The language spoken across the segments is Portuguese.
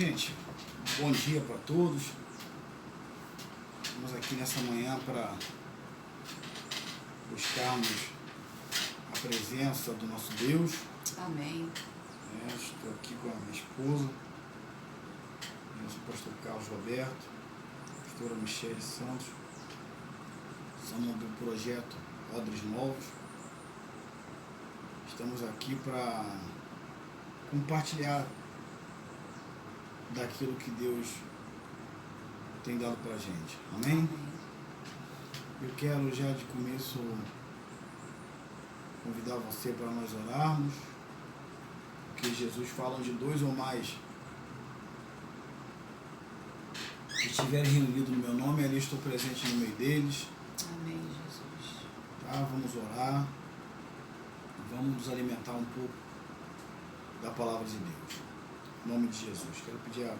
gente? Bom dia para todos. Estamos aqui nessa manhã para buscarmos a presença do nosso Deus. Amém. Estou aqui com a minha esposa, nosso pastor Carlos Roberto, pastora Michele Santos. Somos do projeto Odres Novos. Estamos aqui para compartilhar daquilo que Deus tem dado para a gente. Amém? Eu quero já de começo convidar você para nós orarmos, porque Jesus fala onde dois ou mais que estiverem reunidos no meu nome, ali estou presente no meio deles. Amém, Jesus. Tá? Vamos orar. Vamos nos alimentar um pouco da palavra de Deus. Em nome de Jesus. Quero pedir a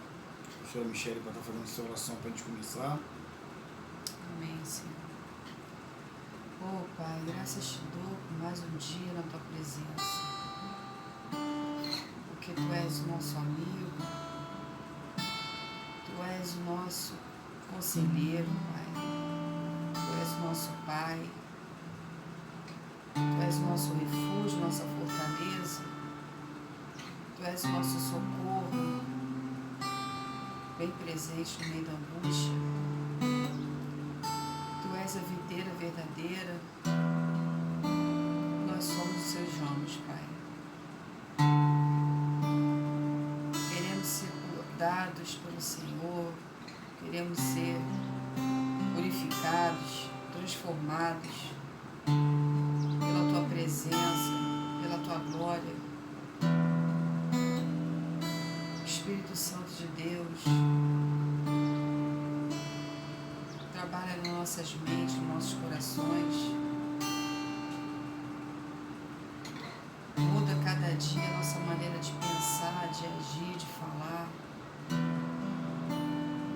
pastora Michele para estar fazendo essa oração para a gente começar. Amém, Senhor. Oh, Pai, graças te dou por mais um dia na tua presença. Porque tu és o nosso amigo, tu és o nosso conselheiro, Pai. Tu és o nosso Pai. Tu és o nosso refúgio, nossa fortaleza. Tu és o nosso socorro, bem presente no meio da angústia. Tu és a videira verdadeira. Nós somos os seus ramos, Pai. Queremos ser dados pelo Senhor. Queremos ser purificados, transformados pela tua presença, pela tua glória. Espírito Santo de Deus, trabalha nas nossas mentes, nos nossos corações. Muda cada dia a nossa maneira de pensar, de agir, de falar.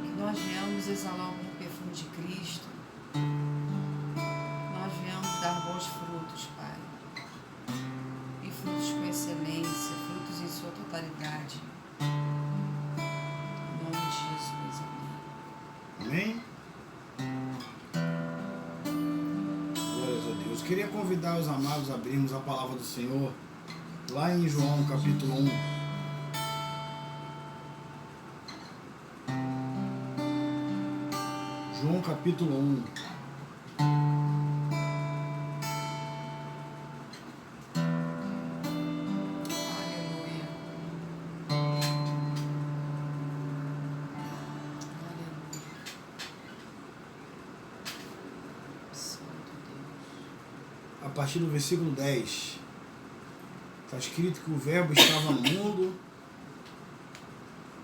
Que nós venhamos exalar o perfume de Cristo. Nós venhamos dar bons frutos, Pai. E frutos com excelência, frutos em sua totalidade. Amém? Glórias a Deus. Queria convidar os amados a abrirmos a palavra do Senhor lá em João capítulo 1. João capítulo 1. A partir do versículo 10, está escrito que o Verbo estava no mundo,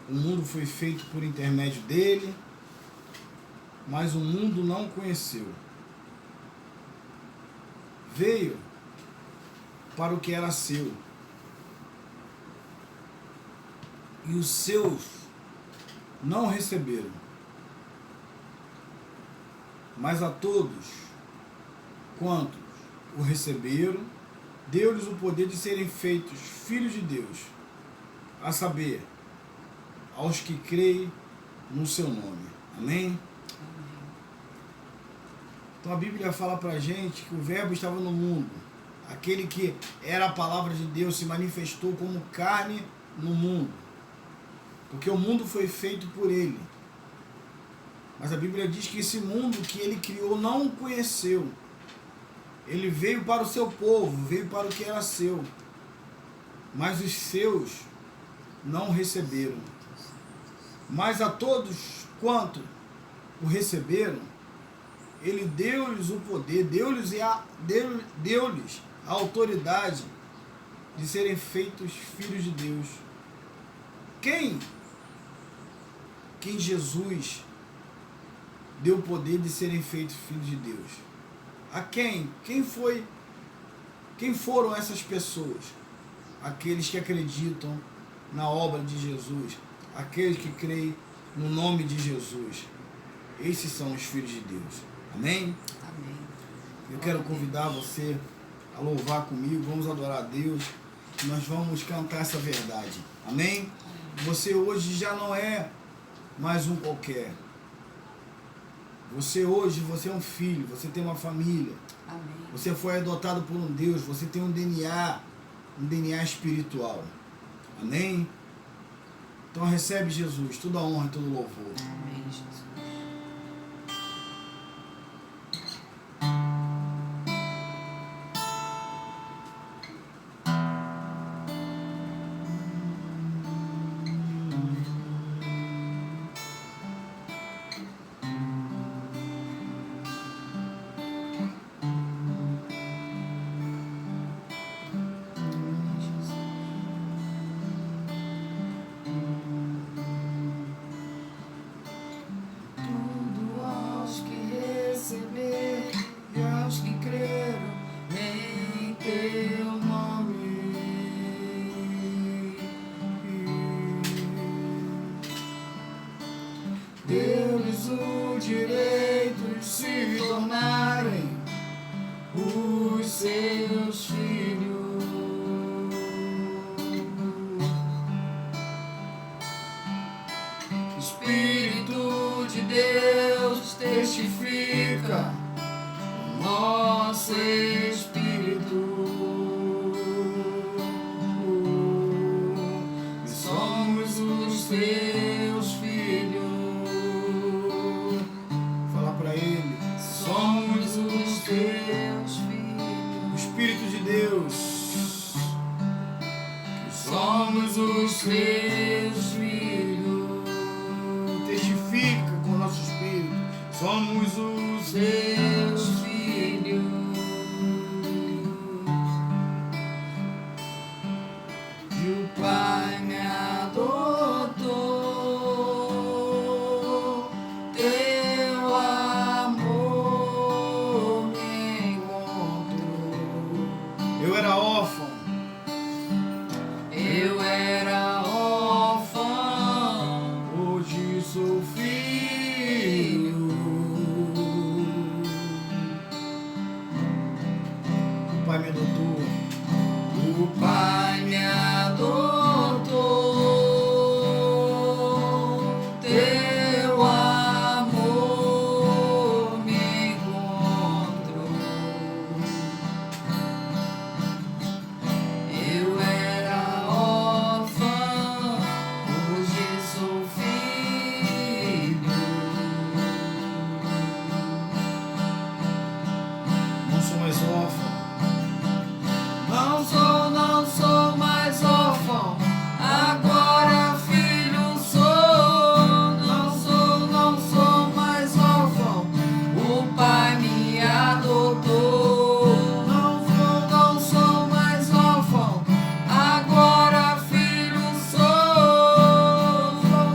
o mundo foi feito por intermédio dele, mas o mundo não o conheceu. Veio para o que era seu, e os seus não o receberam. Mas a todos quantos o receberam, deu-lhes o poder de serem feitos filhos de Deus, a saber, aos que creem no seu nome. Amém? Então a Bíblia fala pra gente que o Verbo estava no mundo, aquele que era a palavra de Deus se manifestou como carne no mundo, porque o mundo foi feito por ele. Mas a Bíblia diz que esse mundo que ele criou não o conheceu. Ele veio para o seu povo, veio para o que era seu, mas os seus não o receberam. Mas a todos quanto o receberam, ele deu-lhes o poder, deu-lhes a autoridade de serem feitos filhos de Deus. Quem Jesus deu o poder de serem feitos filhos de Deus? A quem? Quem foram essas pessoas? Aqueles que acreditam na obra de Jesus, aqueles que creem no nome de Jesus. Esses são os filhos de Deus. Amém? Amém. Eu quero convidar você a louvar comigo, vamos adorar a Deus, nós vamos cantar essa verdade. Amém? Você hoje já não é mais um qualquer. Você hoje, você é um filho, você tem uma família. Amém. Você foi adotado por um Deus, você tem um DNA espiritual. Amém? Então recebe Jesus, toda a honra e todo o louvor. Amém, Jesus. Deu-lhes o direito de se tornarem os seus filhos. Espírito de Deus testifica o nosso espírito. E somos os teus filhos. Fala para ele. Somos os teus filhos. O Espírito de Deus. Somos os teus filhos. Testifica com o nosso espírito. Somos os teus filhos. E o Pai me adotou. Teu amor me encontrou. Eu era órfão. Eu era órfão, hoje sou filho. O Pai me adotou. O Pai me adotou. Teu amor me encontrou. Eu era órfão, hoje sou filho. Não sou mais órfão. Não sou mais órfão. Agora filho sou. Não sou mais órfão. O Pai me adotou. Não sou mais órfão. Agora filho sou.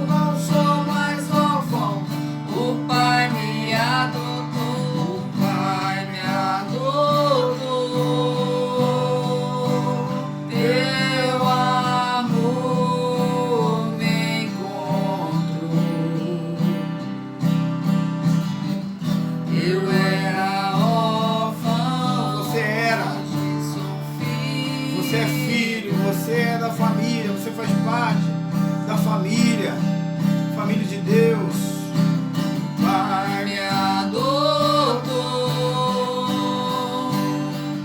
Não sou mais órfão. O Pai me adotou. O Pai me adotou. Teu amor me encontrou. Eu era órfão. Você era. Hoje sou filho. Você é filho, você é da família, você faz parte da família, família de Deus. Pai me adotou.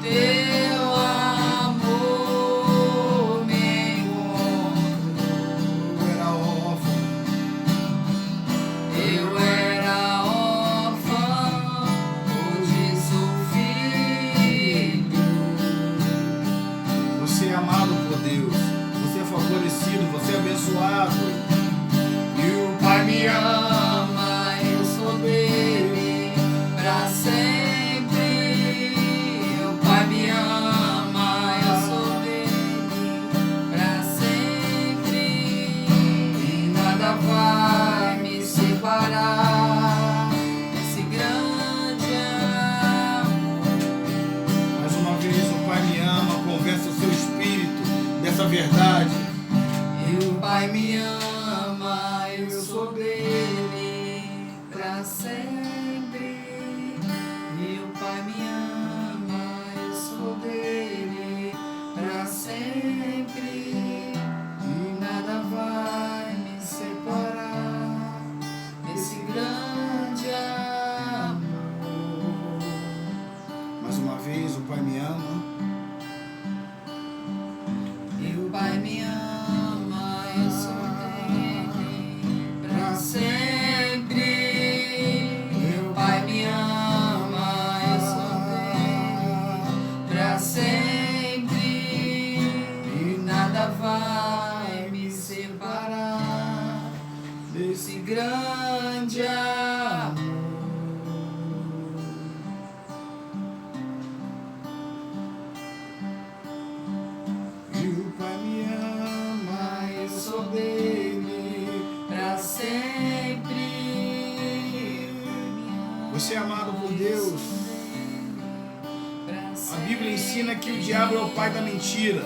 Teu amor me encontrou. Eu era órfão. Eu era órfão, hoje sou filho. Você é amado por Deus, você é favorecido, você é abençoado. E o Pai me ama, eu sou dele pra sempre. O Pai me ama, eu sou dele pra sempre. E nada vai me separar desse grande amor. Mais uma vez, o Pai me ama, conversa o seu espírito dessa verdade. E o Pai me ama, eu sou dele pra sempre. E o Pai me ama, eu sou dele pra sempre. E nada vai esse grande amor. E o Pai me ama, eu sou dele Pra sempre. Você é amado por Deus. A Bíblia ensina que o diabo é o pai da mentira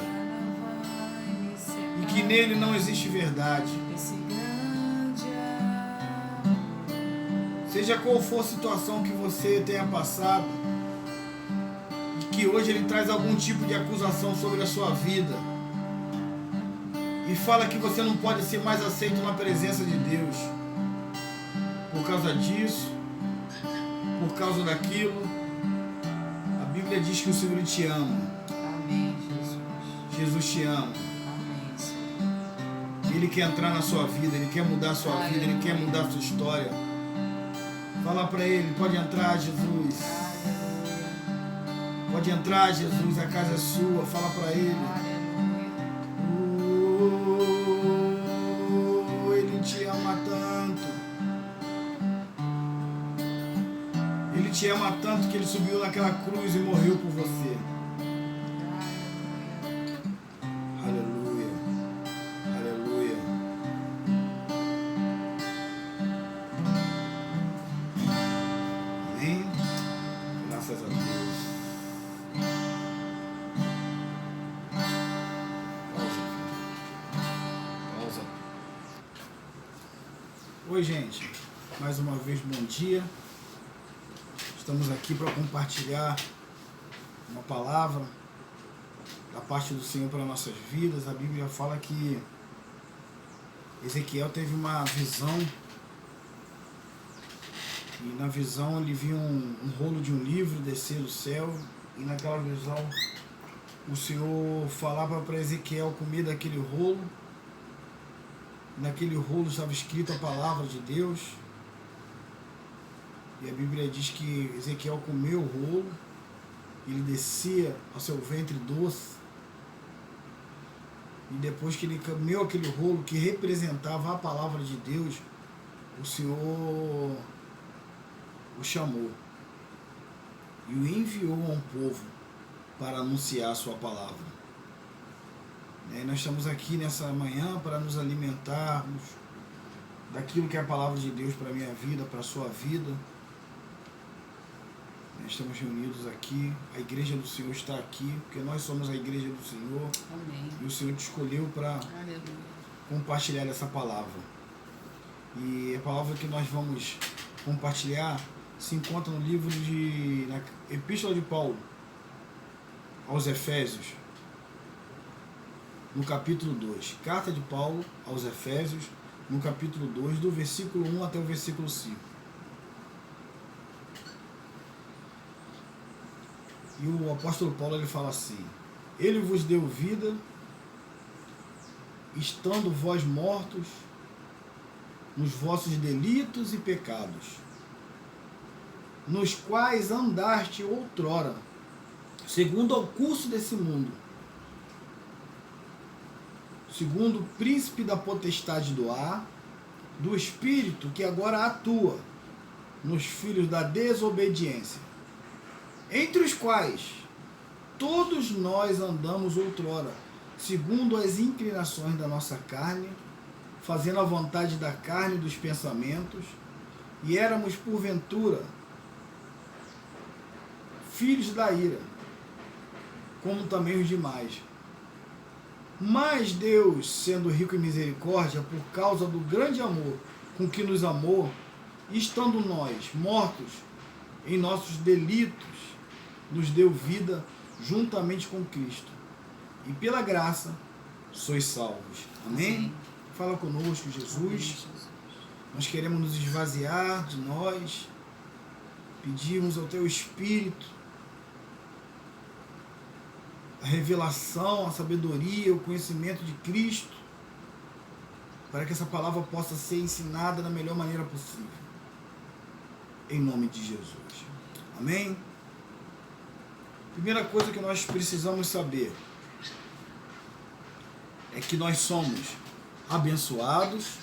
e que nele não existe verdade. Seja qual for a situação que você tenha passado e que hoje ele traz algum tipo de acusação sobre a sua vida e fala que você não pode ser mais aceito na presença de Deus por causa disso, por causa daquilo, a Bíblia diz que o Senhor te ama. Amém, Jesus. Jesus te ama. Amém, Senhor. Ele quer entrar na sua vida, Ele quer mudar a sua vida, Ele quer mudar a sua história. Fala para Ele, pode entrar, Jesus. Pode entrar, Jesus, a casa é sua. Fala para Ele. Ele te ama tanto. Ele te ama tanto que Ele subiu naquela cruz e morreu por você. Aleluia. Aleluia. Amém? Graças a Deus. Pausa. Oi, gente. Mais uma vez, bom dia. Estamos aqui para compartilhar uma palavra da parte do Senhor para nossas vidas. A Bíblia fala que Ezequiel teve uma visão e na visão ele viu um rolo de um livro descer do céu e naquela visão o Senhor falava para Ezequiel comer daquele rolo. Naquele rolo estava escrita a palavra de Deus. E a Bíblia diz que Ezequiel comeu o rolo, ele descia ao seu ventre doce. E depois que ele comeu aquele rolo que representava a palavra de Deus, o Senhor o chamou e o enviou a um povo para anunciar a sua palavra. E nós estamos aqui nessa manhã para nos alimentarmos daquilo que é a palavra de Deus para a minha vida, para a sua vida. Nós estamos reunidos aqui, a igreja do Senhor está aqui, porque nós somos a igreja do Senhor. Amém. E o Senhor te escolheu para compartilhar essa palavra. E a palavra que nós vamos compartilhar se encontra no livro na Epístola de Paulo aos Efésios, no capítulo 2. Carta de Paulo aos Efésios, no capítulo 2, do versículo 1 até o versículo 5. E o apóstolo Paulo ele fala assim: Ele vos deu vida, estando vós mortos nos vossos delitos e pecados, nos quais andaste outrora, segundo ao curso desse mundo, segundo o príncipe da potestade do ar, do espírito que agora atua nos filhos da desobediência, entre os quais todos nós andamos outrora, segundo as inclinações da nossa carne, fazendo a vontade da carne e dos pensamentos, e éramos, porventura, filhos da ira, como também os demais. Mas Deus, sendo rico em misericórdia, por causa do grande amor com que nos amou, estando nós mortos em nossos delitos, nos deu vida juntamente com Cristo. E pela graça sois salvos. Amém? Sim. Fala conosco, Jesus. Amém, Jesus. Nós queremos nos esvaziar de nós, pedirmos ao Teu Espírito a revelação, a sabedoria, o conhecimento de Cristo, para que essa palavra possa ser ensinada da melhor maneira possível. Em nome de Jesus. Amém? Primeira coisa que nós precisamos saber é que nós somos abençoados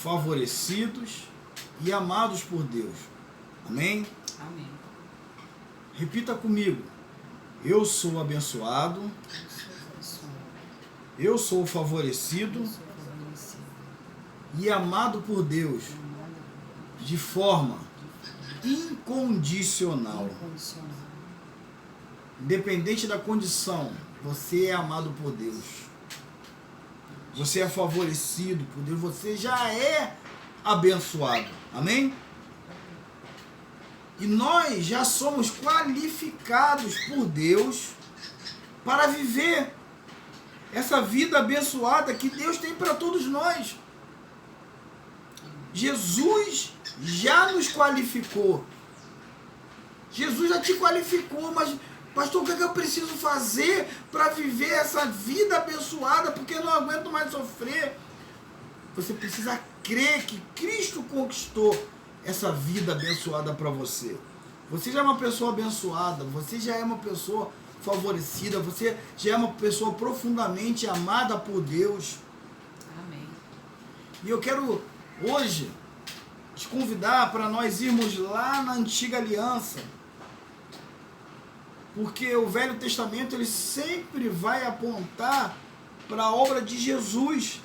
favorecidos e amados por Deus. Amém? Amém. Repita comigo. Eu sou abençoado. Eu sou favorecido e amado por Deus de forma incondicional. Independente da condição, você é amado por Deus. Você é favorecido por Deus. Você já é abençoado. Amém? E nós já somos qualificados por Deus para viver essa vida abençoada que Deus tem para todos nós. Jesus já nos qualificou. Jesus já te qualificou, mas pastor, o que eu preciso fazer para viver essa vida abençoada? Porque eu não aguento mais sofrer. Você precisa crer que Cristo conquistou essa vida abençoada para você. Você já é uma pessoa abençoada, você já é uma pessoa favorecida, você já é uma pessoa profundamente amada por Deus. Amém. E eu quero hoje te convidar para nós irmos lá na Antiga Aliança, porque o Velho Testamento ele sempre vai apontar para a obra de Jesus.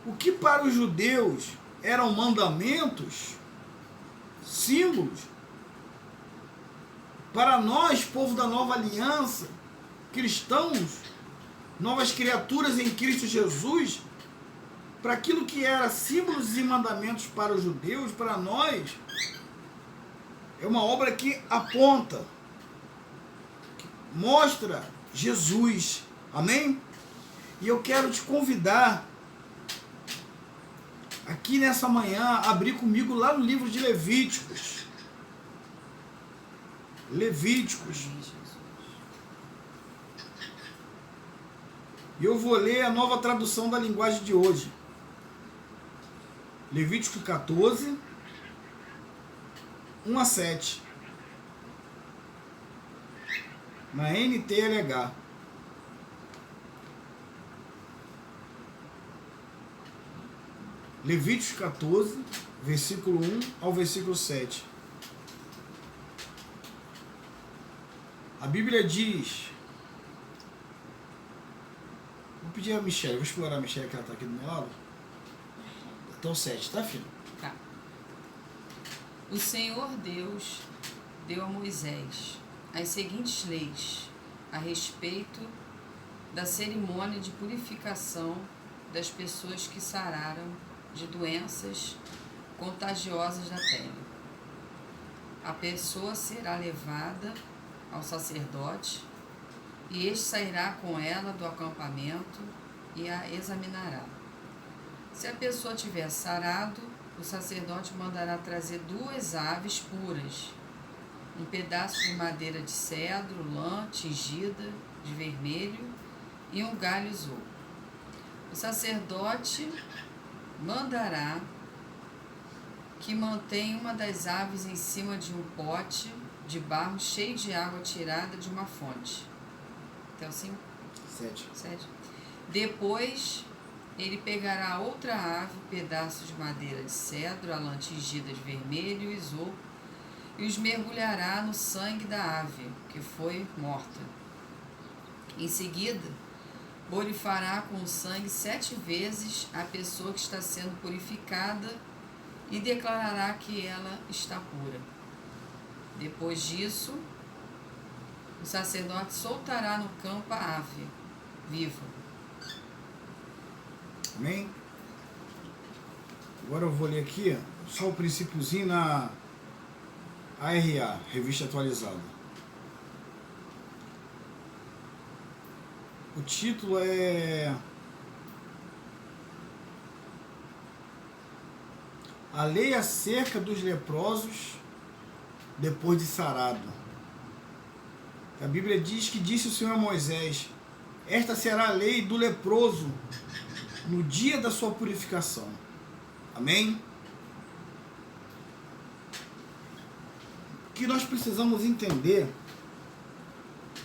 O que para os judeus eram mandamentos, símbolos, para nós, povo da nova aliança, cristãos, novas criaturas em Cristo Jesus, para aquilo que era símbolos e mandamentos para os judeus, para nós, é uma obra que aponta, que mostra Jesus. Amém? E eu quero te convidar, aqui nessa manhã, a abrir comigo lá no livro de Levíticos. Levíticos. E eu vou ler a nova tradução da linguagem de hoje. Levítico 14, 1 a 7. Na NTLH. Levíticos 14, versículo 1 ao versículo 7. A Bíblia diz... Vou pedir a Michelle, vou explorar a Michelle, que ela está aqui do meu lado. Até o 7, tá, filho? Tá. O Senhor Deus deu a Moisés as seguintes leis a respeito da cerimônia de purificação das pessoas que sararam de doenças contagiosas da pele. A pessoa será levada ao sacerdote e este sairá com ela do acampamento e a examinará. Se a pessoa tiver sarado, o sacerdote mandará trazer 2 aves puras, um pedaço de madeira de cedro, lã tingida de vermelho e um galho isopo. O sacerdote mandará que mantenha uma das aves em cima de um pote de barro cheio de água tirada de uma fonte. Até o 5? 7. Depois, ele pegará outra ave, pedaço de madeira de cedro, a lã tingida de vermelho e isopo, e os mergulhará no sangue da ave que foi morta. Em seguida, borrifará com o sangue 7 vezes a pessoa que está sendo purificada e declarará que ela está pura. Depois disso, o sacerdote soltará no campo a ave viva. Amém? Agora eu vou ler aqui só o princípiozinho na ARA, Revista Atualizada. O título é A Lei acerca dos leprosos depois de sarado. A Bíblia diz que disse o Senhor a Moisés: esta será a lei do leproso no dia da sua purificação. Amém? O que nós precisamos entender,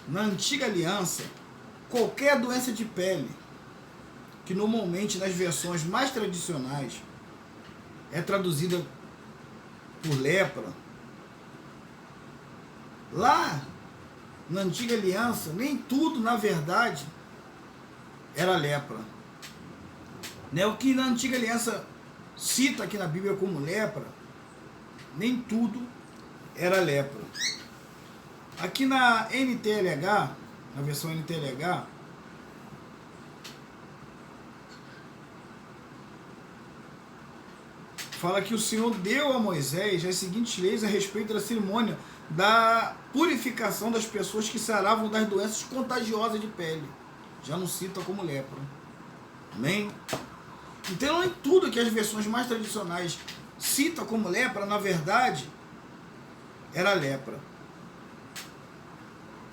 na antiga aliança, qualquer doença de pele que normalmente nas versões mais tradicionais é traduzida por lepra, lá na antiga aliança, nem tudo, na verdade, era lepra. Né? O que na antiga aliança cita aqui na Bíblia como lepra, nem tudo era lepra. Aqui na NTLH, na versão NTLH, fala que o Senhor deu a Moisés as seguintes leis a respeito da cerimônia da purificação das pessoas que saravam das doenças contagiosas de pele. Já não cita como lepra. Amém? Então, nem tudo que as versões mais tradicionais citam como lepra, na verdade, era lepra.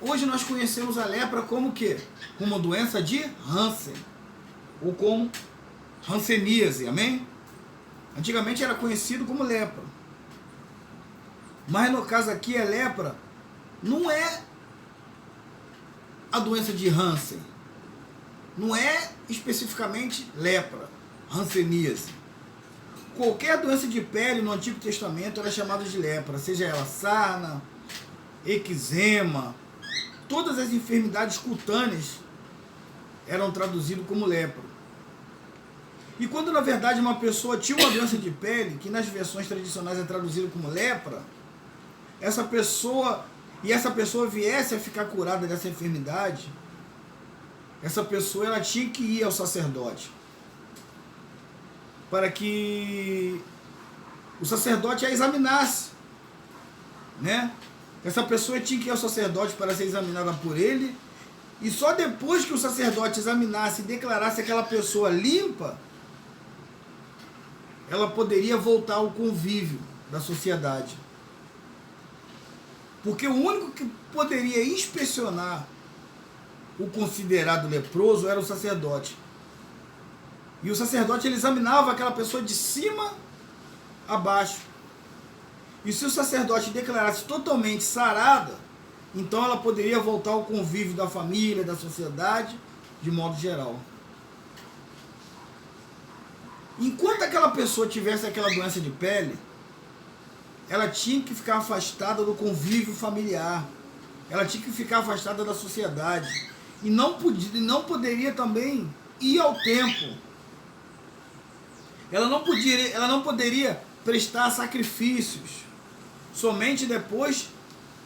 Hoje nós conhecemos a lepra como o quê? Como doença de Hansen, ou como hanseníase, amém? Antigamente era conhecido como lepra. Mas no caso aqui, a lepra não é a doença de Hansen. Não é especificamente lepra, hanseníase. Qualquer doença de pele no Antigo Testamento era chamada de lepra, seja ela sarna, eczema, todas as enfermidades cutâneas eram traduzidas como lepra. E quando na verdade uma pessoa tinha uma doença de pele, que nas versões tradicionais é traduzida como lepra, essa pessoa viesse a ficar curada dessa enfermidade, essa pessoa ela tinha que ir ao sacerdote, para que o sacerdote a examinasse, né? Essa pessoa tinha que ir ao sacerdote para ser examinada por ele, e só depois que o sacerdote examinasse e declarasse aquela pessoa limpa, ela poderia voltar ao convívio da sociedade. Porque o único que poderia inspecionar o considerado leproso era o sacerdote. E o sacerdote ele examinava aquela pessoa de cima a baixo. E se o sacerdote declarasse totalmente sarada, então ela poderia voltar ao convívio da família, da sociedade, de modo geral. Enquanto aquela pessoa tivesse aquela doença de pele, ela tinha que ficar afastada do convívio familiar. Ela tinha que ficar afastada da sociedade. E não poderia também ir ao templo. Ela não poderia prestar sacrifícios. Somente depois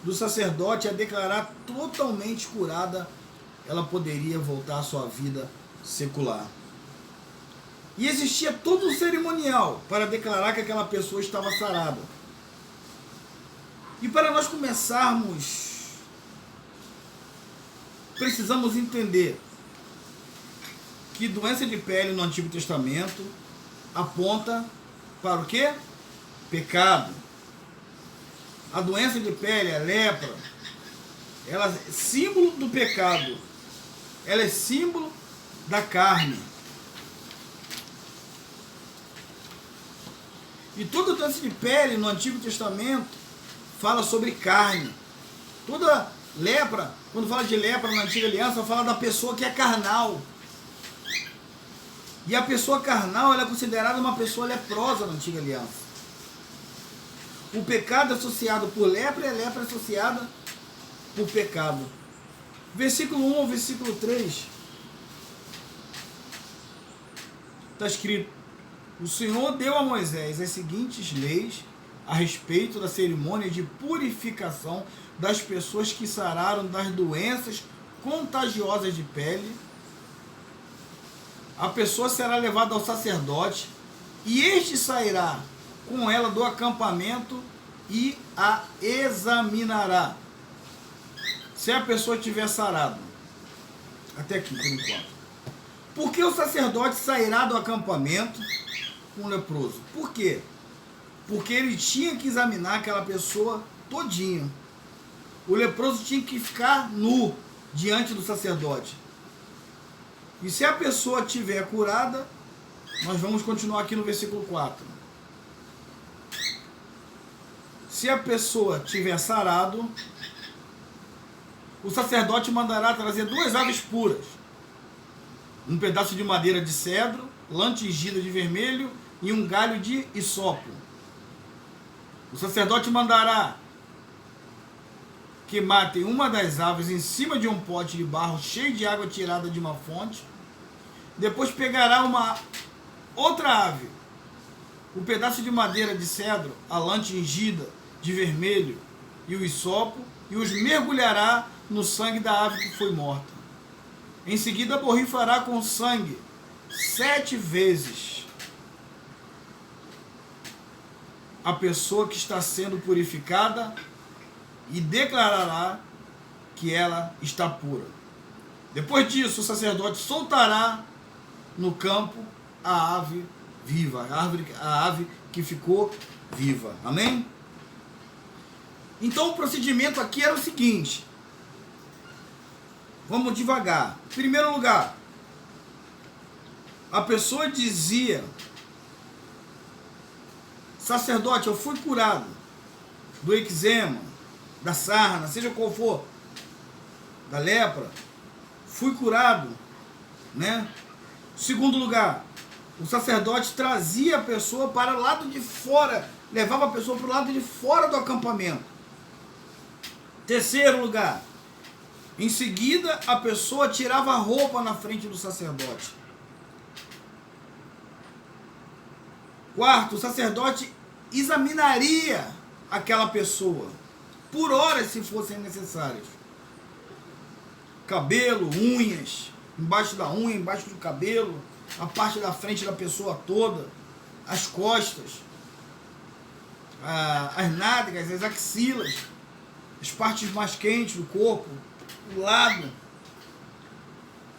do sacerdote a declarar totalmente curada, ela poderia voltar à sua vida secular. E existia todo um cerimonial para declarar que aquela pessoa estava sarada. E para nós começarmos, precisamos entender que doença de pele no Antigo Testamento aponta para o quê? Pecado. A doença de pele, a lepra, ela é símbolo do pecado. Ela é símbolo da carne. E toda doença de pele no Antigo Testamento fala sobre carne. Toda lepra, quando fala de lepra na Antiga Aliança, fala da pessoa que é carnal. E a pessoa carnal ela é considerada uma pessoa leprosa na Antiga Aliança. O pecado associado por lepra é lepra associada por pecado. Versículo 1 ao versículo 3 está escrito: o Senhor deu a Moisés as seguintes leis a respeito da cerimônia de purificação das pessoas que sararam das doenças contagiosas de pele. A pessoa será levada ao sacerdote e este sairá com ela do acampamento e a examinará. Se a pessoa tiver sarado. Até aqui, por enquanto. Por que o sacerdote sairá do acampamento com o leproso? Por quê? Porque ele tinha que examinar aquela pessoa todinha. O leproso tinha que ficar nu diante do sacerdote. E se a pessoa estiver curada, nós vamos continuar aqui no versículo 4. Se a pessoa tiver sarado, o sacerdote mandará trazer 2 aves puras. um pedaço de madeira de cedro, lã tingida de vermelho e um galho de hisopo. O sacerdote mandará que matem uma das aves em cima de um pote de barro cheio de água tirada de uma fonte. Depois pegará uma outra ave, o pedaço de madeira de cedro, a lã tingida de vermelho e o hisopo, e os mergulhará no sangue da ave que foi morta. Em seguida borrifará com sangue 7 vezes a pessoa que está sendo purificada e declarará que ela está pura. Depois disso, o sacerdote soltará no campo a ave viva, a ave que ficou viva. Amém? Então o procedimento aqui era o seguinte. Vamos devagar. Em primeiro lugar, a pessoa dizia: sacerdote, eu fui curado do eczema, da sarna, seja qual for, da lepra, fui curado, né? Segundo lugar, o sacerdote trazia a pessoa para o lado de fora, levava a pessoa para o lado de fora do acampamento. Terceiro lugar, em seguida a pessoa tirava a roupa na frente do sacerdote. Quarto, o sacerdote examinaria aquela pessoa por horas, se fossem necessários. Cabelo, unhas, embaixo da unha, embaixo do cabelo, a parte da frente da pessoa toda, as costas, as nádegas, as axilas, as partes mais quentes do corpo, o lado.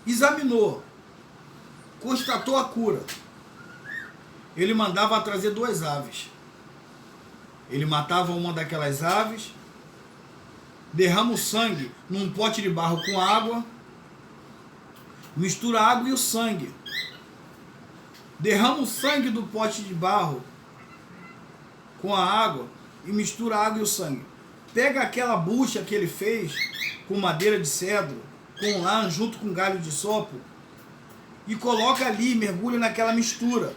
Examinou, constatou a cura. Ele mandava trazer 2 aves. Ele matava uma daquelas aves, derrama o sangue num pote de barro com água, mistura a água e o sangue, derrama o sangue do pote de barro com a água e mistura a água e o sangue. Pega aquela bucha que ele fez com madeira de cedro, com lã, junto com galho de hisopo, e coloca ali, mergulha naquela mistura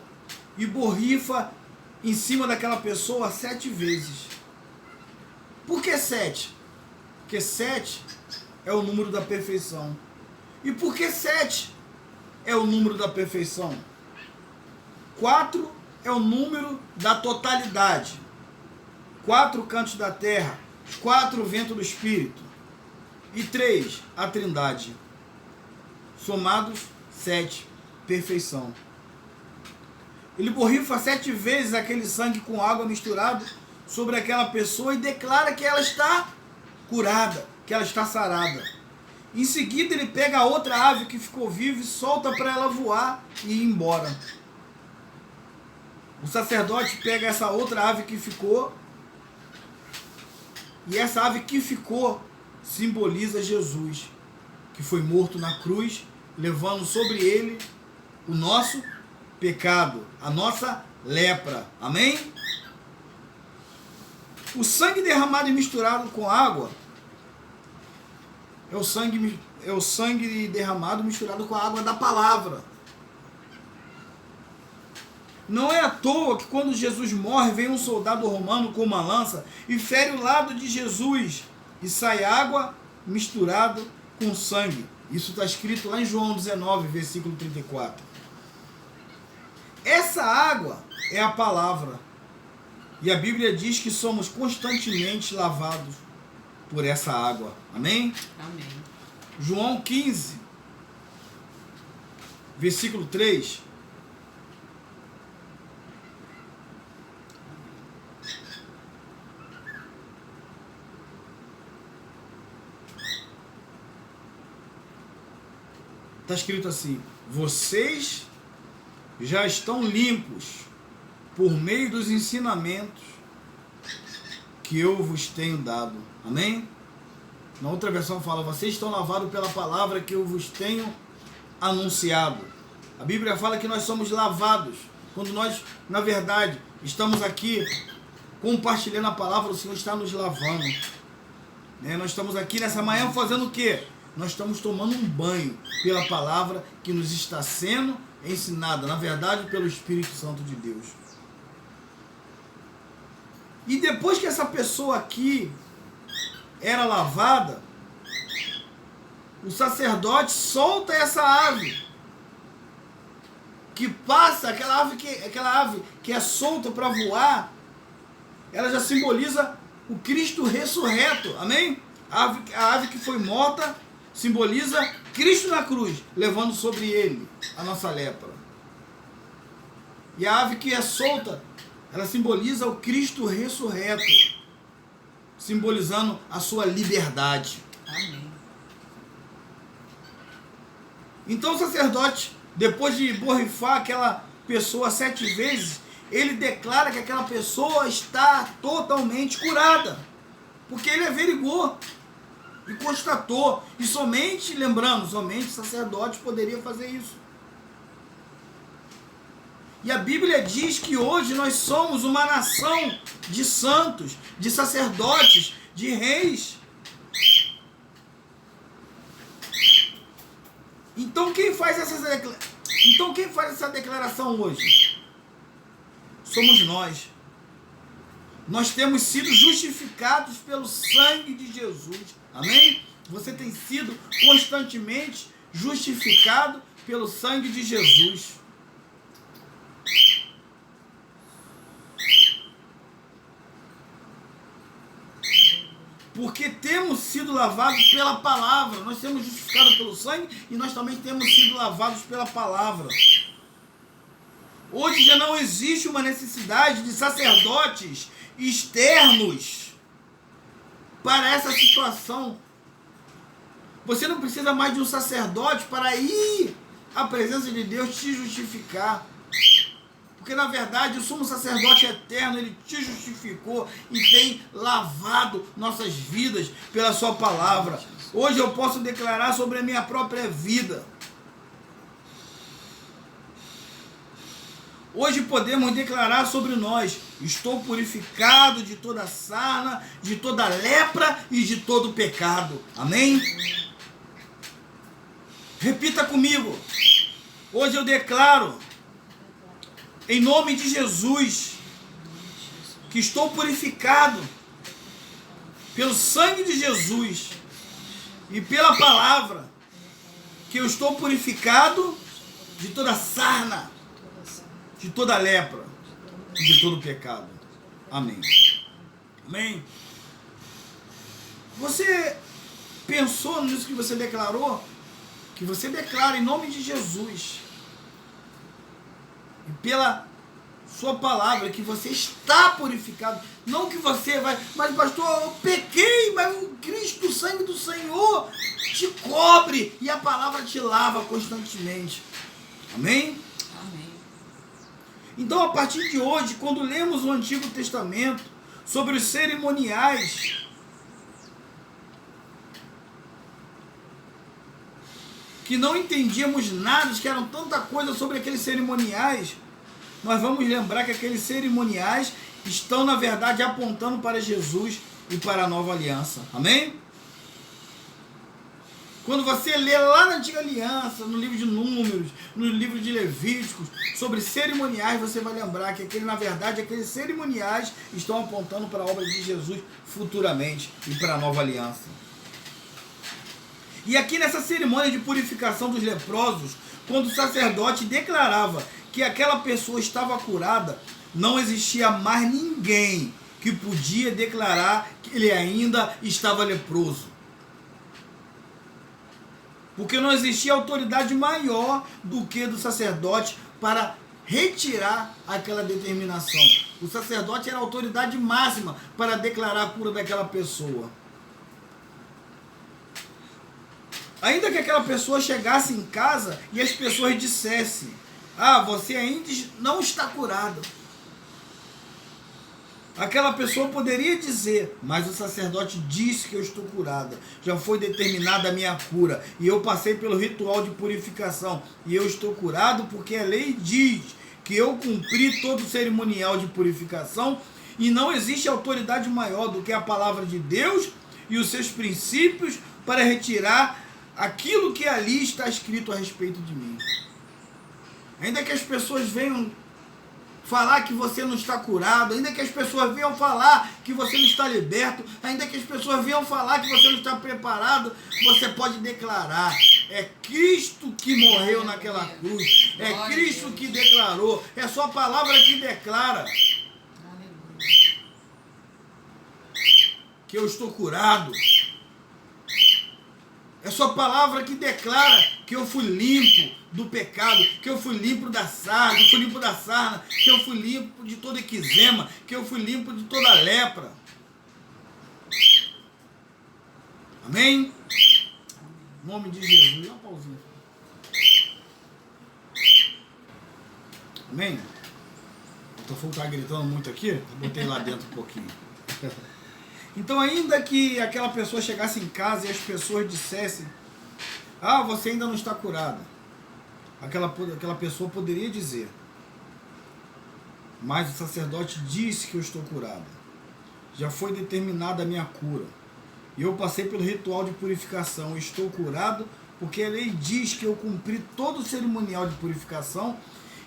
e borrifa em cima daquela pessoa 7 vezes. Por que 7? Porque 7 é o número da perfeição. E por que 7 é o número da perfeição? 4 é o número da totalidade. 4 cantos da terra, 4 ventos do Espírito. E 3, a Trindade. Somados 7, perfeição. Ele borrifa 7 vezes aquele sangue com água misturado sobre aquela pessoa e declara que ela está curada, que ela está sarada. Em seguida ele pega a outra ave que ficou viva e solta para ela voar e ir embora. O sacerdote pega essa outra ave que ficou, e essa ave que ficou simboliza Jesus, que foi morto na cruz, levando sobre ele o nosso pecado, a nossa lepra. Amém? O sangue derramado e misturado com água é o sangue derramado misturado com a água da palavra. Não é à toa que quando Jesus morre, vem um soldado romano com uma lança e fere o lado de Jesus e sai água misturado com sangue. Isso está escrito lá em João 19, versículo 34. Essa água é a palavra. E a Bíblia diz que somos constantemente lavados por essa água. Amém? Amém. João 15, versículo 3. Está escrito assim: vocês já estão limpos por meio dos ensinamentos que eu vos tenho dado. Amém? Na outra versão fala: vocês estão lavados pela palavra que eu vos tenho anunciado. A Bíblia fala que nós somos lavados quando nós, na verdade, estamos aqui compartilhando a palavra. O Senhor está nos lavando, né? Nós estamos aqui nessa manhã fazendo o quê? nós estamos tomando um banho pela palavra que nos está sendo ensinada, na verdade, pelo Espírito Santo de Deus. E depois que essa pessoa aqui era lavada, o sacerdote solta essa ave, que passa, aquela ave que é solta para voar, ela já simboliza o Cristo ressurreto, amém? A ave que foi morta simboliza Cristo na cruz, levando sobre ele a nossa lepra. E a ave que é solta, ela simboliza o Cristo ressurreto, simbolizando a sua liberdade. Amém. Então o sacerdote, depois de borrifar aquela pessoa 7 vezes, ele declara que aquela pessoa está totalmente curada, porque ele averigou e constatou, e somente, lembrando, somente o sacerdote poderia fazer isso. E a Bíblia diz que hoje nós somos uma nação de santos, de sacerdotes, de reis. Então quem faz essa declaração hoje? Somos nós. Nós temos sido justificados pelo sangue de Jesus. Amém? Você tem sido constantemente justificado pelo sangue de Jesus. Porque temos sido lavados pela palavra. Nós temos justificados pelo sangue e nós também temos sido lavados pela palavra. Hoje já não existe uma necessidade de sacerdotes externos para essa situação. Você não precisa mais de um sacerdote para ir à presença de Deus te justificar. Porque na verdade o sumo sacerdote eterno, ele te justificou e tem lavado nossas vidas pela sua palavra. Hoje eu posso declarar sobre a minha própria vida. Hoje podemos declarar sobre nós: estou purificado de toda sarna, de toda lepra e de todo pecado. Amém? Repita comigo. Hoje eu declaro, em nome de Jesus, que estou purificado pelo sangue de Jesus e pela palavra, que eu estou purificado de toda sarna, de toda lepra e de todo pecado. Amém. Amém. Você pensou nisso que você declarou? Que você declara em nome de Jesus e pela sua palavra que você está purificado. Não que você vai, mas pastor, eu pequei, mas o Cristo, o sangue do Senhor te cobre e a palavra te lava constantemente. Amém? Amém. Então, a partir de hoje, quando lemos o Antigo Testamento sobre os cerimoniais, que não entendíamos nada, que eram tanta coisa sobre aqueles cerimoniais, nós vamos lembrar que aqueles cerimoniais estão, na verdade, apontando para Jesus e para a nova aliança. Amém? Quando você lê lá na Antiga Aliança, no livro de Números, no livro de Levíticos, sobre cerimoniais, você vai lembrar que na verdade, aqueles cerimoniais estão apontando para a obra de Jesus futuramente e para a nova aliança. E aqui nessa cerimônia de purificação dos leprosos, quando o sacerdote declarava que aquela pessoa estava curada, não existia mais ninguém que podia declarar que ele ainda estava leproso. Porque não existia autoridade maior do que do sacerdote para retirar aquela determinação. O sacerdote era a autoridade máxima para declarar a cura daquela pessoa. Ainda que aquela pessoa chegasse em casa e as pessoas dissessem: ah, você ainda não está curado. Aquela pessoa poderia dizer: mas o sacerdote disse que eu estou curada, já foi determinada a minha cura, e eu passei pelo ritual de purificação, e eu estou curado porque a lei diz que eu cumpri todo o cerimonial de purificação, e não existe autoridade maior do que a palavra de Deus e os seus princípios para retirar aquilo que ali está escrito a respeito de mim. Ainda que as pessoas venham falar que você não está curado, ainda que as pessoas venham falar que você não está liberto, ainda que as pessoas venham falar que você não está preparado, você pode declarar: é Cristo que morreu naquela cruz, é Cristo que declarou, é sua palavra que declara que eu estou curado. É sua palavra que declara que eu fui limpo do pecado, que eu fui limpo da sarna, que eu fui limpo da sarna, que eu fui limpo de todo eczema, que eu fui limpo de toda lepra. Amém? Em nome de Jesus. Dá uma pausinha. Amém? O Botafogo está gritando muito aqui, eu botei lá dentro um pouquinho. Então, ainda que aquela pessoa chegasse em casa e as pessoas dissessem: ah, você ainda não está curada, aquela pessoa poderia dizer: mas o sacerdote disse que eu estou curada, já foi determinada a minha cura, e eu passei pelo ritual de purificação, estou curado, porque a lei diz que eu cumpri todo o cerimonial de purificação,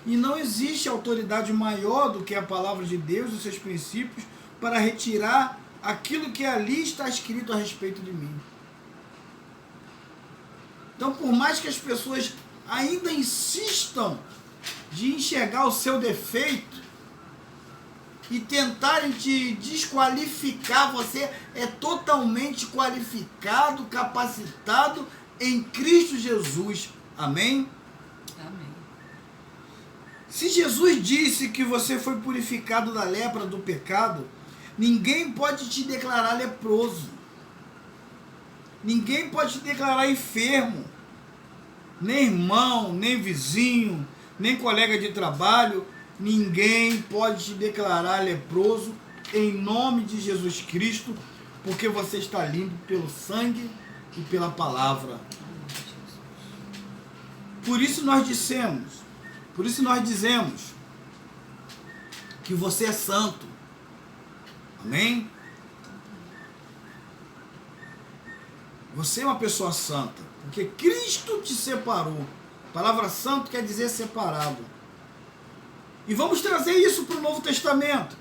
e não existe autoridade maior do que a palavra de Deus e os seus princípios para retirar aquilo que ali está escrito a respeito de mim. Então, por mais que as pessoas ainda insistam de enxergar o seu defeito e tentarem te desqualificar, você é totalmente qualificado, capacitado em Cristo Jesus. Amém? Amém. Se Jesus disse que você foi purificado da lepra do pecado, ninguém pode te declarar leproso. Ninguém pode te declarar enfermo. Nem irmão, nem vizinho, nem colega de trabalho. Ninguém pode te declarar leproso em nome de Jesus Cristo, porque você está limpo pelo sangue e pela palavra. Por isso nós dizemos que você é santo. Amém? Você é uma pessoa santa, porque Cristo te separou. A palavra santo quer dizer separado. E vamos trazer isso para o Novo Testamento.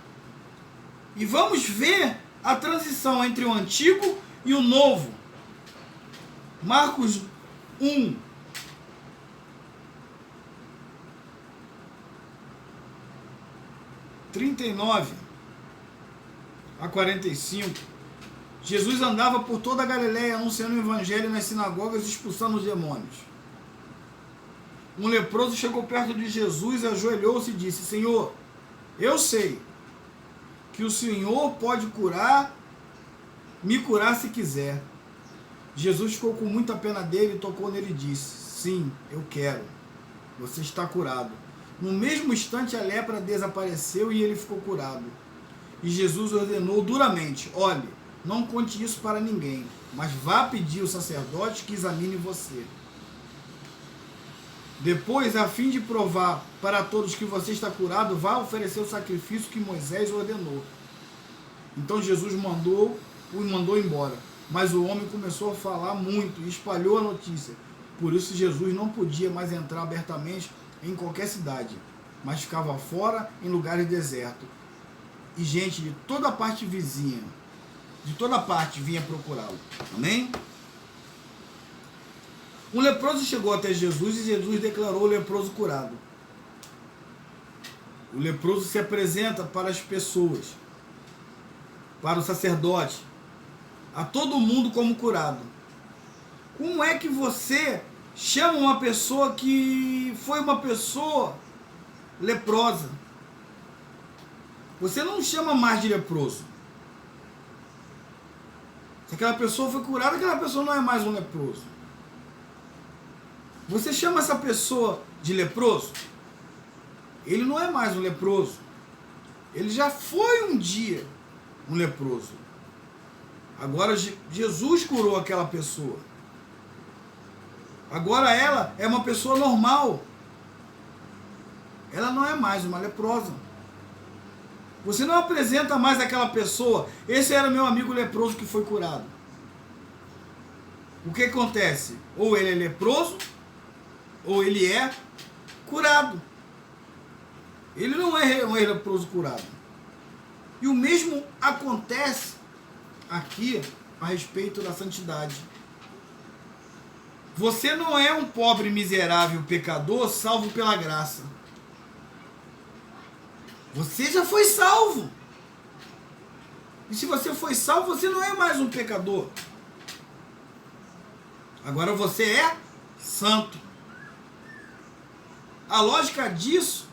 E vamos ver a transição entre o Antigo e o Novo. Marcos 1. a 45. Jesus andava por toda a Galileia anunciando o evangelho nas sinagogas e expulsando os demônios. Um leproso chegou perto de Jesus, ajoelhou-se e disse: Senhor, eu sei que o Senhor pode me curar se quiser. Jesus ficou com muita pena dele, tocou nele e disse: sim, eu quero. Você está curado. No mesmo instante a lepra desapareceu e ele ficou curado. E Jesus ordenou duramente: olhe, não conte isso para ninguém, mas vá pedir ao sacerdote que examine você. Depois, a fim de provar para todos que você está curado, vá oferecer o sacrifício que Moisés ordenou. Então Jesus o mandou embora. Mas o homem começou a falar muito e espalhou a notícia. Por isso Jesus não podia mais entrar abertamente em qualquer cidade, mas ficava fora em lugares desertos. E gente de toda a parte vizinha, de toda parte vinha procurá-lo. Amém? Um leproso chegou até Jesus e Jesus declarou o leproso curado. O leproso se apresenta para as pessoas, para o sacerdote, a todo mundo como curado. Como é que você chama uma pessoa que foi uma pessoa leprosa? Você não chama mais de leproso. Se aquela pessoa foi curada, aquela pessoa não é mais um leproso. Você chama essa pessoa de leproso? Ele não é mais um leproso. Ele já foi um dia um leproso. Agora Jesus curou aquela pessoa. Agora ela é uma pessoa normal. Ela não é mais uma leprosa. Você não apresenta mais aquela pessoa: esse era meu amigo leproso que foi curado. o que acontece? Ou ele é leproso, ou ele é curado. Ele não é um leproso curado. E o mesmo acontece aqui a respeito da santidade. Você não é um pobre, miserável pecador salvo pela graça. Você já foi salvo. E se você foi salvo, você não é mais um pecador. Agora você é santo. A lógica disso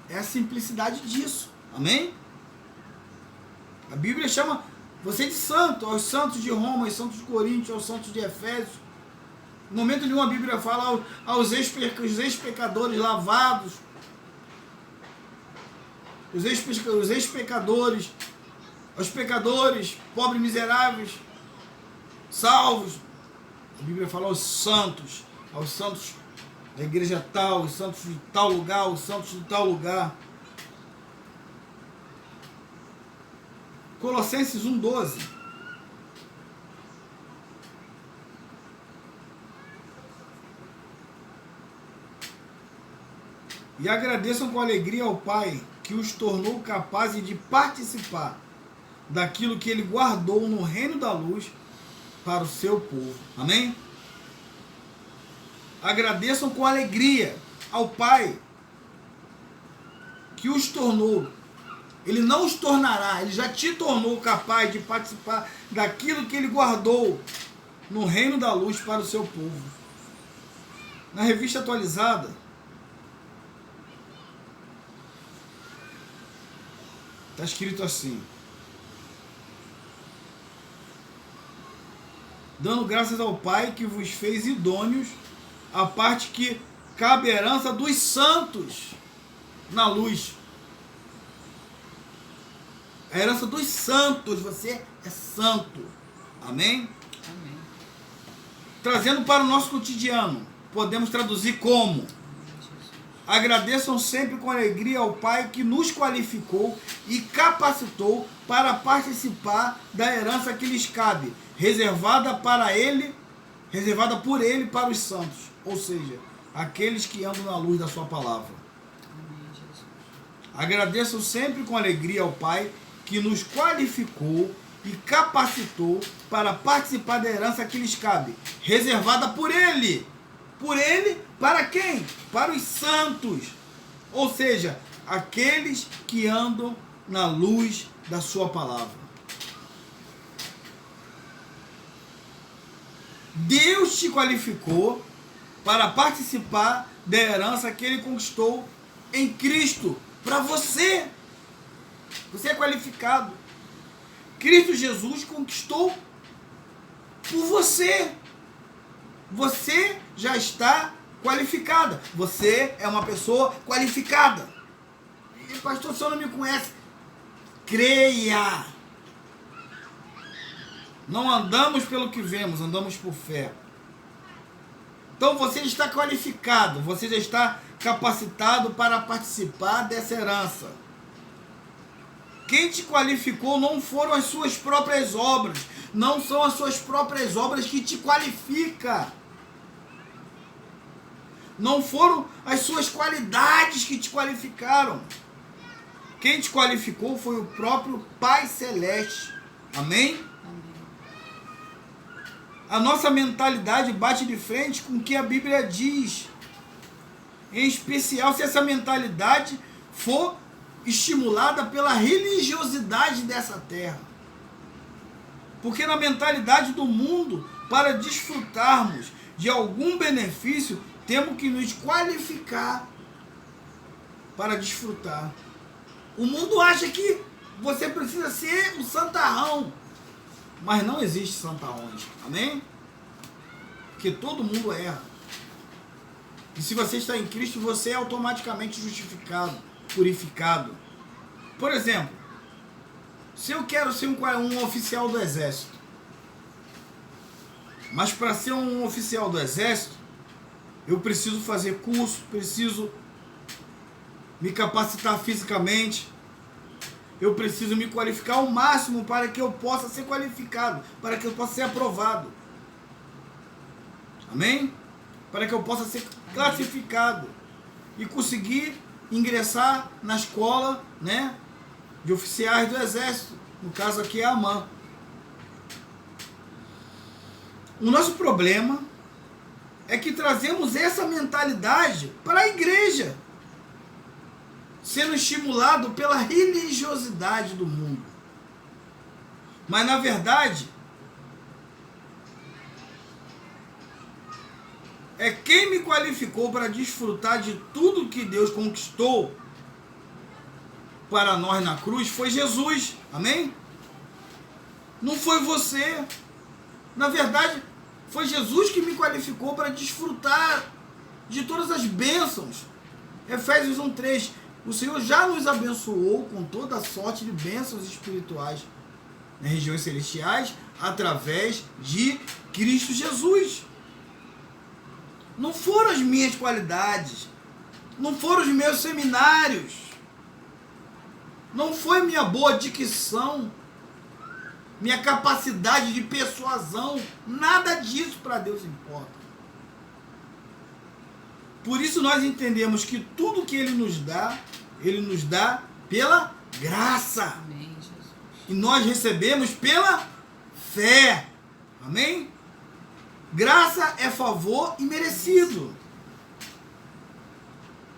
é a simplicidade disso. Amém? A Bíblia chama você de santo, aos santos de Roma, aos santos de Coríntios, aos santos de Efésios. No momento nenhum a Bíblia fala aos ex-pecadores lavados, os ex-pecadores, aos pecadores, pobres miseráveis, salvos. A Bíblia fala aos santos da igreja tal, os santos de tal lugar, os santos de tal lugar. Colossenses 1,12. E agradeçam com alegria ao Pai, que os tornou capazes de participar daquilo que Ele guardou no reino da luz para o seu povo. Amém? Agradeçam com alegria ao Pai, que os tornou. Ele não os tornará, Ele já te tornou capaz de participar daquilo que Ele guardou no reino da luz para o seu povo. Na revista atualizada, está escrito assim: dando graças ao Pai que vos fez idôneos a parte que cabe a herança dos santos na luz. A herança dos santos, você é santo. Amém? Amém. Trazendo para o nosso cotidiano, podemos traduzir como: agradeçam sempre com alegria ao Pai que nos qualificou e capacitou para participar da herança que lhes cabe, reservada por Ele para os santos, ou seja, aqueles que andam na luz da sua palavra. Amém, Jesus. Agradeçam sempre com alegria ao Pai que nos qualificou e capacitou para participar da herança que lhes cabe, reservada por Ele. Por Ele, para quem? Para os santos, ou seja, aqueles que andam na luz da sua palavra. Deus te qualificou para participar da herança que Ele conquistou em Cristo, para você. Você é qualificado. Cristo Jesus conquistou por você. Você já está qualificada. Você é uma pessoa qualificada. E pastor, o senhor não me conhece? Creia. Não andamos pelo que vemos, andamos por fé. Então você está qualificado, você já está capacitado para participar dessa herança. Quem te qualificou não foram as suas próprias obras, não são as suas próprias obras que te qualificam. Não foram as suas qualidades que te qualificaram. Quem te qualificou foi o próprio Pai Celeste. Amém? A nossa mentalidade bate de frente com o que a Bíblia diz. Em especial se essa mentalidade for estimulada pela religiosidade dessa terra. Porque na mentalidade do mundo, para desfrutarmos de algum benefício, temos que nos qualificar para desfrutar. O mundo acha que você precisa ser um santarrão. Mas não existe santarrões. Amém? Porque todo mundo erra. E se você está em Cristo, você é automaticamente justificado, purificado. Por exemplo, se eu quero ser um oficial do Exército, mas para ser um oficial do Exército, eu preciso fazer curso, preciso me capacitar fisicamente, eu preciso me qualificar ao máximo para que eu possa ser qualificado, para que eu possa ser aprovado. Amém? Para que eu possa ser classificado e conseguir ingressar na escola, né, de oficiais do exército. No caso aqui é a AMAN. O nosso problema é que trazemos essa mentalidade para a igreja, sendo estimulado pela religiosidade do mundo. Mas, na verdade, é quem me qualificou para desfrutar de tudo que Deus conquistou para nós na cruz foi Jesus. Amém? Não foi você. Na verdade, foi Jesus que me qualificou para desfrutar de todas as bênçãos. Efésios 1:3. O Senhor já nos abençoou com toda sorte de bênçãos espirituais nas regiões celestiais através de Cristo Jesus. Não foram as minhas qualidades, não foram os meus seminários, não foi minha boa dicção, minha capacidade de persuasão, nada disso para Deus importa. Por isso nós entendemos que tudo que Ele nos dá pela graça. Amém, Jesus. E nós recebemos pela fé. Amém? Graça é favor imerecido.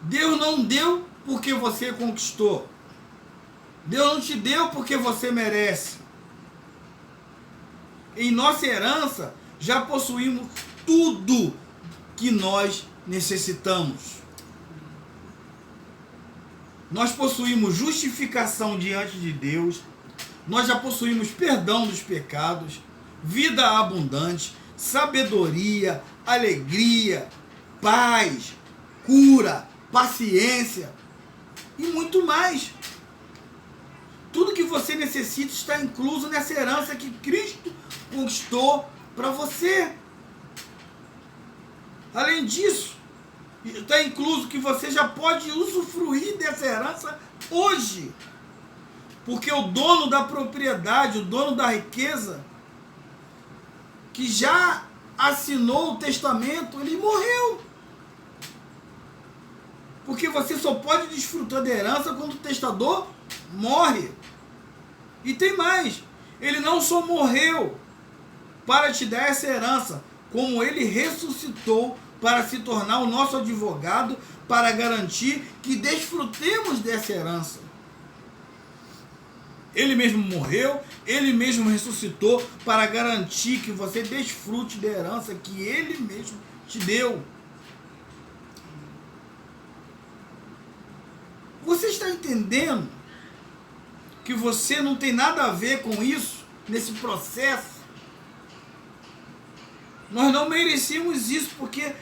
Deus não deu porque você conquistou. Deus não te deu porque você merece. Em nossa herança já possuímos tudo que nós necessitamos. Nós possuímos justificação diante de Deus. Nós já possuímos perdão dos pecados, vida abundante, sabedoria, alegria, paz, cura, paciência e muito mais. Tudo que você necessita está incluso nessa herança que Cristo conquistou para você. Além disso, está incluso que você já pode usufruir dessa herança hoje. Porque o dono da propriedade, o dono da riqueza, que já assinou o testamento, ele morreu. Porque você só pode desfrutar da herança quando o testador morre. E tem mais, ele não só morreu para te dar essa herança, como ele ressuscitou para se tornar o nosso advogado, para garantir que desfrutemos dessa herança. Ele mesmo morreu, ele mesmo ressuscitou para garantir que você desfrute da herança que ele mesmo te deu. Você está entendendo que você não tem nada a ver com isso, nesse processo? Nós não merecíamos isso, porque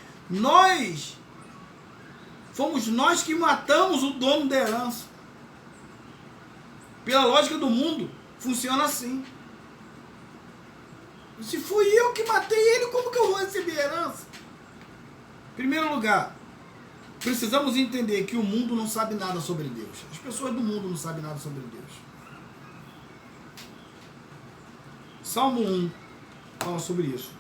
fomos nós que matamos o dono da herança. Pela lógica do mundo, funciona assim. Se fui eu que matei ele, como que eu vou receber herança? Em primeiro lugar, precisamos entender que o mundo não sabe nada sobre Deus. As pessoas do mundo não sabem nada sobre Deus. Salmo 1 fala sobre isso.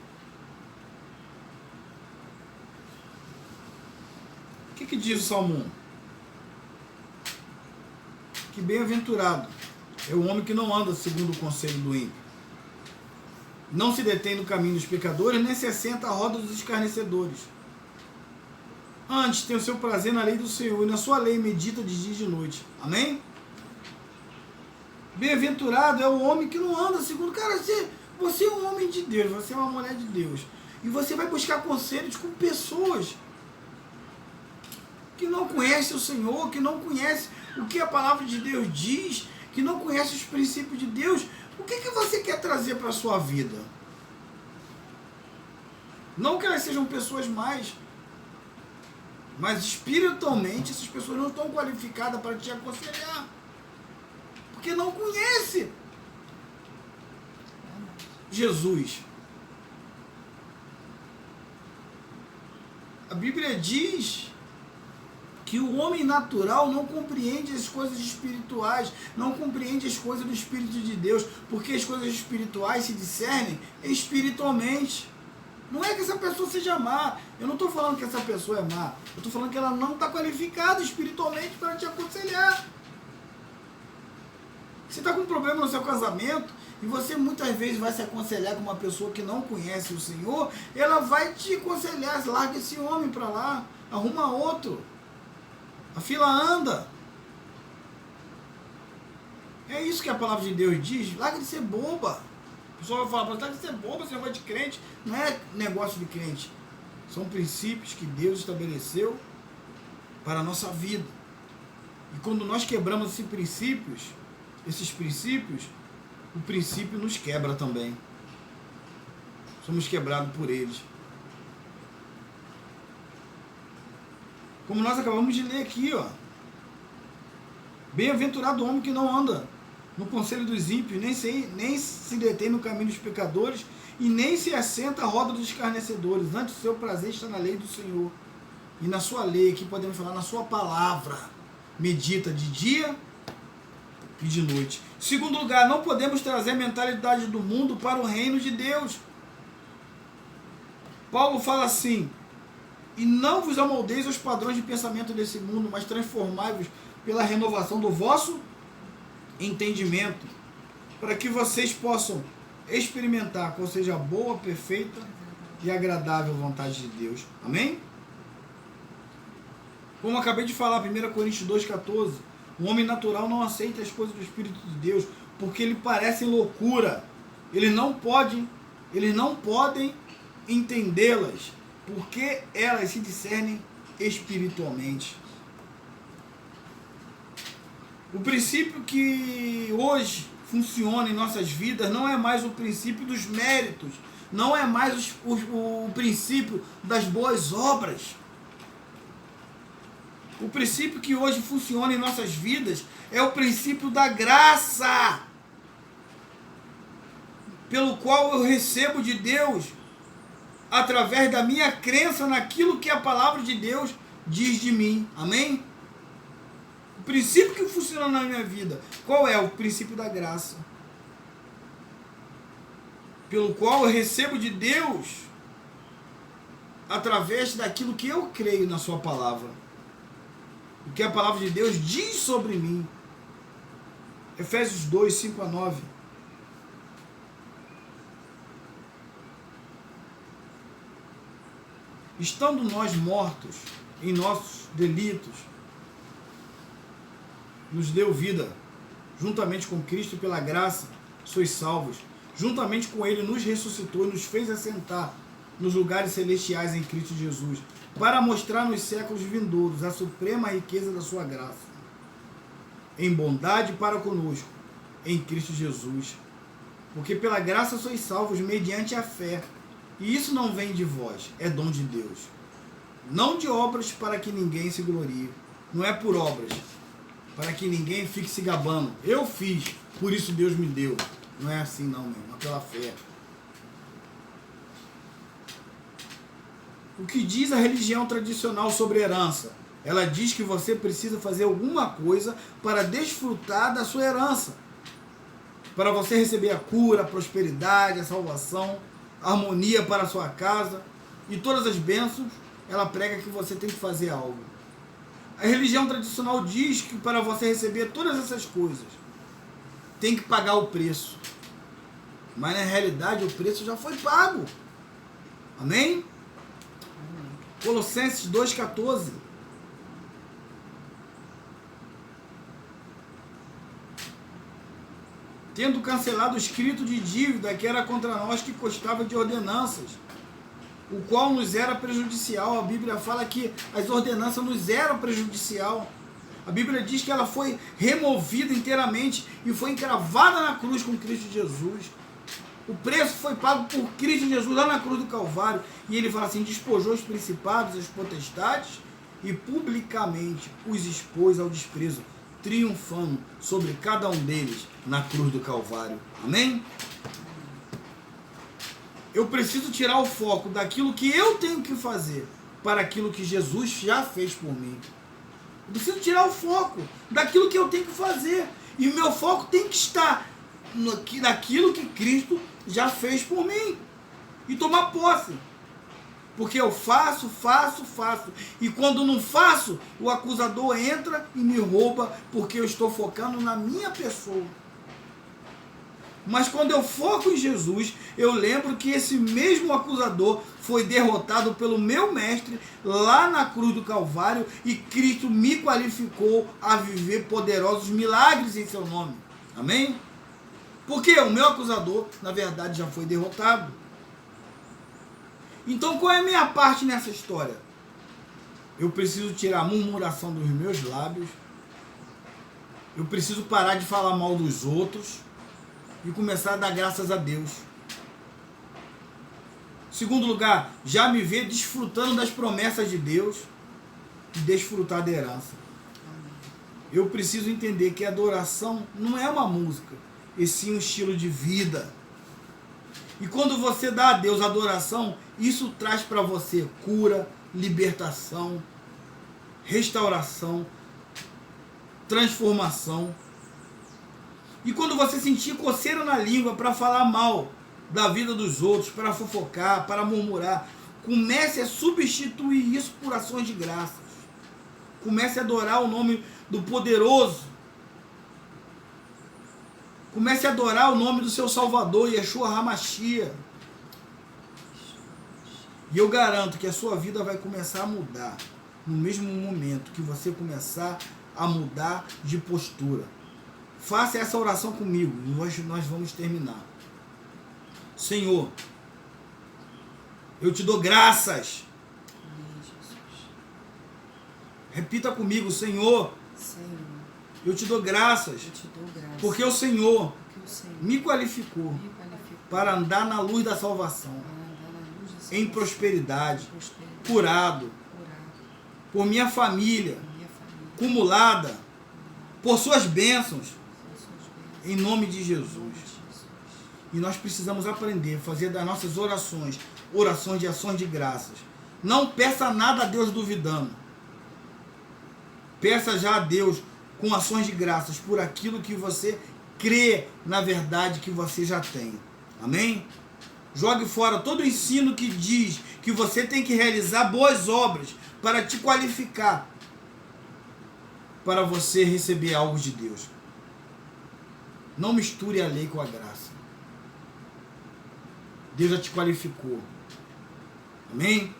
O que diz o Salmo 1? Que bem-aventurado é o homem que não anda segundo o conselho do ímpio, não se detém no caminho dos pecadores, nem se assenta à roda dos escarnecedores. Antes tem o seu prazer na lei do Senhor, e na sua lei medita de dia e de noite. Amém? Bem-aventurado é o homem que não anda segundo... Cara, você é um homem de Deus, você é uma mulher de Deus, e você vai buscar conselhos com pessoas que não conhecem o Senhor, que não conhecem o que a palavra de Deus diz, que não conhecem os princípios de Deus. O que você quer trazer para a sua vida? Não que elas sejam pessoas mais, mas espiritualmente essas pessoas não estão qualificadas para te aconselhar, porque não conhecem Jesus. A Bíblia diz que o homem natural não compreende as coisas espirituais, não compreende as coisas do Espírito de Deus, porque as coisas espirituais se discernem espiritualmente. Não é que essa pessoa seja má. Eu não estou falando que essa pessoa é má. Eu estou falando que ela não está qualificada espiritualmente para te aconselhar. Você está com um problema no seu casamento e você muitas vezes vai se aconselhar com uma pessoa que não conhece o Senhor, ela vai te aconselhar, larga esse homem para lá, arruma outro. A fila anda. É isso que a palavra de Deus diz. Larga de ser boba. A pessoa vai falar, larga de ser boba, você vai de crente. Não é negócio de crente. São princípios que Deus estabeleceu para a nossa vida. E quando nós quebramos esses princípios, o princípio nos quebra também. Somos quebrados por eles. Como nós acabamos de ler aqui, ó. Bem-aventurado o homem que não anda no conselho dos ímpios, nem se detém no caminho dos pecadores, e nem se assenta à roda dos escarnecedores. Antes o seu prazer está na lei do Senhor. E na sua lei, aqui podemos falar, na sua palavra, medita de dia e de noite. Segundo lugar, não podemos trazer a mentalidade do mundo para o reino de Deus. Paulo fala assim: e não vos amoldeis aos padrões de pensamento desse mundo, mas transformai-vos pela renovação do vosso entendimento, para que vocês possam experimentar qual seja a boa, perfeita e agradável vontade de Deus. Amém? Como acabei de falar, 1 Coríntios 2,14, o homem natural não aceita as coisas do Espírito de Deus, porque lhe parecem loucura. Eles não podem entendê-las, porque elas se discernem espiritualmente. O princípio que hoje funciona em nossas vidas não é mais o princípio dos méritos, não é mais o princípio das boas obras. O princípio que hoje funciona em nossas vidas é o princípio da graça, pelo qual eu recebo de Deus através da minha crença naquilo que a palavra de Deus diz de mim. Amém? O princípio que funciona na minha vida, qual é? O princípio da graça, pelo qual eu recebo de Deus através daquilo que eu creio na sua palavra, o que a palavra de Deus diz sobre mim. Efésios 2, 5-9. Estando nós mortos em nossos delitos, nos deu vida, juntamente com Cristo, pela graça sois salvos. Juntamente com Ele nos ressuscitou e nos fez assentar nos lugares celestiais em Cristo Jesus, para mostrar nos séculos vindouros a suprema riqueza da sua graça, em bondade para conosco, em Cristo Jesus. Porque pela graça sois salvos mediante a fé, e isso não vem de vós, é dom de Deus. Não de obras para que ninguém se glorie. Não é por obras, para que ninguém fique se gabando. Eu fiz, por isso Deus me deu. Não é assim não, meu irmão, é pela fé. O que diz a religião tradicional sobre herança? Ela diz que você precisa fazer alguma coisa para desfrutar da sua herança. Para você receber a cura, a prosperidade, a salvação, a harmonia para a sua casa e todas as bênçãos, ela prega que você tem que fazer algo. A religião tradicional diz que para você receber todas essas coisas, tem que pagar o preço. Mas na realidade o preço já foi pago. Amém? Colossenses 2,14. Tendo cancelado o escrito de dívida que era contra nós, que constava de ordenanças, o qual nos era prejudicial. A Bíblia fala que as ordenanças nos eram prejudicial. A Bíblia diz que ela foi removida inteiramente e foi encravada na cruz com Cristo Jesus. O preço foi pago por Cristo Jesus lá na cruz do Calvário. E ele fala assim: despojou os principados, as potestades e publicamente os expôs ao desprezo, triunfando sobre cada um deles na cruz do Calvário. Amém? Eu preciso tirar o foco daquilo que eu tenho que fazer para aquilo que Jesus já fez por mim. Eu preciso tirar o foco daquilo que eu tenho que fazer. E o meu foco tem que estar naquilo que Cristo já fez por mim. E tomar posse Porque eu faço. E quando não faço, o acusador entra e me rouba, porque eu estou focando na minha pessoa. Mas quando eu foco em Jesus, eu lembro que esse mesmo acusador foi derrotado pelo meu mestre lá na cruz do Calvário, e Cristo me qualificou a viver poderosos milagres em seu nome. Amém? Porque o meu acusador, na verdade, já foi derrotado. Então, qual é a minha parte nessa história? Eu preciso tirar a murmuração dos meus lábios. Eu preciso parar de falar mal dos outros e começar a dar graças a Deus. Segundo lugar, já me ver desfrutando das promessas de Deus e desfrutar da herança. Eu preciso entender que a adoração não é uma música, e sim um estilo de vida. E quando você dá a Deus adoração, isso traz para você cura, libertação, restauração, transformação. E quando você sentir coceira na língua para falar mal da vida dos outros, para fofocar, para murmurar, comece a substituir isso por ações de graças. Comece a adorar o nome do poderoso. Comece a adorar o nome do seu Salvador, Yeshua HaMashiach. E eu garanto que a sua vida vai começar a mudar no mesmo momento que você começar a mudar de postura. Faça essa oração comigo e hoje nós vamos terminar. Senhor, eu te dou graças. Repita comigo, Senhor, eu te dou graças, porque o Senhor me qualificou para andar na luz da salvação, em prosperidade, curado, por minha família, acumulada, por suas bênçãos, em nome de Jesus. E nós precisamos aprender a fazer das nossas orações de ações de graças. Não peça nada a Deus duvidando. Peça já a Deus com ações de graças por aquilo que você crê na verdade que você já tem. Amém? Jogue fora todo o ensino que diz que você tem que realizar boas obras para te qualificar para você receber algo de Deus. Não misture a lei com a graça. Deus já te qualificou. Amém?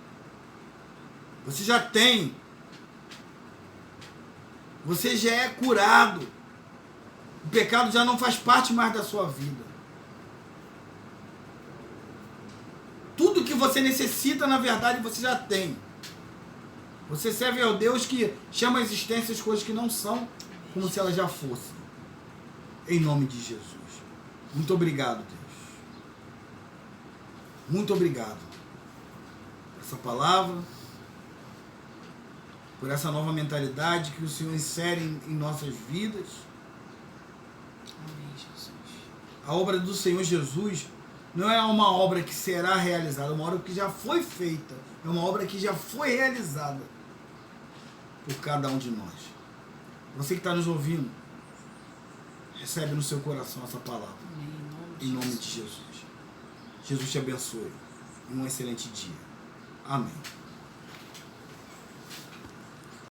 Você já tem. Você já é curado. O pecado já não faz parte mais da sua vida. Tudo que você necessita, na verdade, você já tem. Você serve ao Deus que chama a existência as coisas que não são, como se elas já fossem. Em nome de Jesus. Muito obrigado, Deus. Muito obrigado por essa palavra, por essa nova mentalidade que o Senhor insere em nossas vidas. Amém, Jesus. A obra do Senhor Jesus não é uma obra que será realizada, é uma obra que já foi feita, é uma obra que já foi realizada por cada um de nós. Você que está nos ouvindo, recebe no seu coração essa palavra. Em nome de Jesus. Jesus te abençoe. Um excelente dia. Amém.